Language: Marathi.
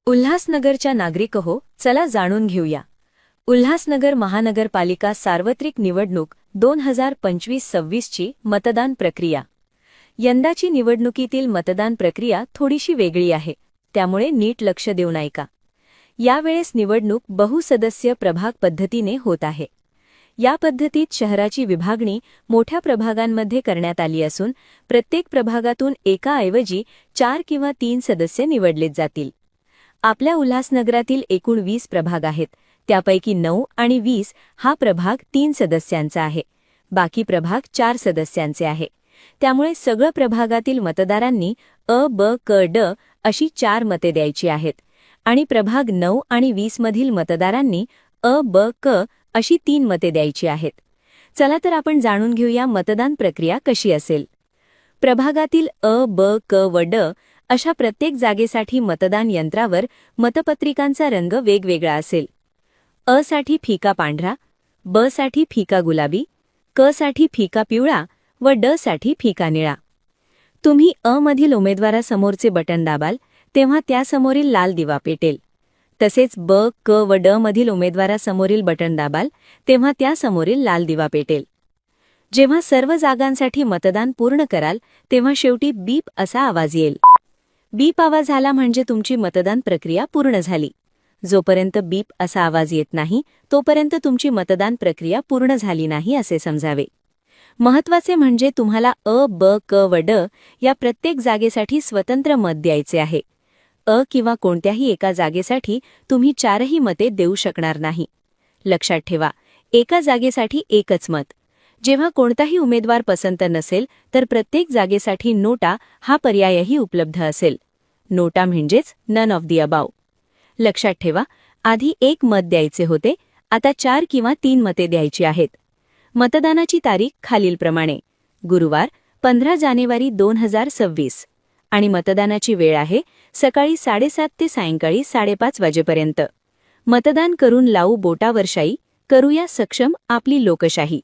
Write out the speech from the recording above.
उल्हासनगरच्या नागरिक हो, चला जाणून घेऊया. उल्हासनगर महानगरपालिका सार्वत्रिक निवडणूक 2025-26 ची मतदान प्रक्रिया. यंदाची निवडणुकीतील मतदान प्रक्रिया थोडीशी वेगळी आहे, त्यामुळे नीट लक्ष देऊन ऐका. यावेळेस निवडणूक बहुसदस्य प्रभाग पद्धतीने होत आहे. या पद्धतीत शहराची विभागणी मोठ्या प्रभागांमध्ये करण्यात आली असून प्रत्येक प्रभागातून एकाऐवजी 4 किंवा 3 सदस्य निवडले जातील. आपल्या उल्हासनगरातील एकूण 20 प्रभाग आहेत, त्यापैकी 9 आणि 20 हा प्रभाग 3 सदस्यांचा आहे, बाकी प्रभाग 4 सदस्यांचे आहे. त्यामुळे सगळं प्रभागातील मतदारांनी अ, ब, क, ड अशी 4 मते द्यायची आहेत आणि प्रभाग 9 आणि 20 मधील मतदारांनी अ, ब, क अशी 3 मते द्यायची आहेत. चला तर आपण जाणून घेऊया मतदान प्रक्रिया कशी असेल. प्रभागातील अ, ब, क व ड अशा प्रत्येक जागेसाठी मतदान यंत्रावर मतपत्रिकांचा रंग वेगवेगळा असेल. अ साठी फिका पांढरा, ब साठी फिका गुलाबी, क साठी फिका पिवळा व ड साठी फिका निळा. तुम्ही अ मधील उमेदवारासमोरचे बटन दाबाल तेव्हा त्यासमोरील लाल दिवा पेटेल. तसेच ब, क व ड मधील उमेदवारासमोरील बटन दाबाल तेव्हा त्यासमोरील लाल दिवा पेटेल. जेव्हा सर्व जागांसाठी मतदान पूर्ण कराल तेव्हा शेवटी बीप असा आवाज येईल. बीप आवाज आला म्हणजे तुमची मतदान प्रक्रिया पूर्ण झाली. जोपर्यंत बीप असा आवाज येत नाही तोपर्यंत तुमची मतदान प्रक्रिया पूर्ण झाली नाही असे समजावे. महत्त्वाचे म्हणजे तुम्हाला अ, ब, क व ड या प्रत्येक जागेसाठी स्वतंत्र मत द्यायचे आहे. अ किंवा कोणत्याही एका जागेसाठी तुम्ही 4ही मते देऊ शकणार नाही. लक्षात ठेवा, एका जागेसाठी एकच मत. जेव्हा कोणताही उमेदवार पसंत नसेल तर प्रत्येक जागेसाठी नोटा हा पर्यायही उपलब्ध असेल. नोटा म्हणजेच नन ऑफ दी अबाव. लक्षात ठेवा, आधी 1 मत द्यायचे होते, आता 4 किंवा 3 मते द्यायची आहेत. मतदानाची तारीख खालीलप्रमाणे: गुरुवार 15 जानेवारी 2026 आणि मतदानाची वेळ आहे सकाळी 7:30 ते सायंकाळी 5:30 वाजेपर्यंत. मतदान करून लावू बोटावर शाई, करूया सक्षम आपली लोकशाही.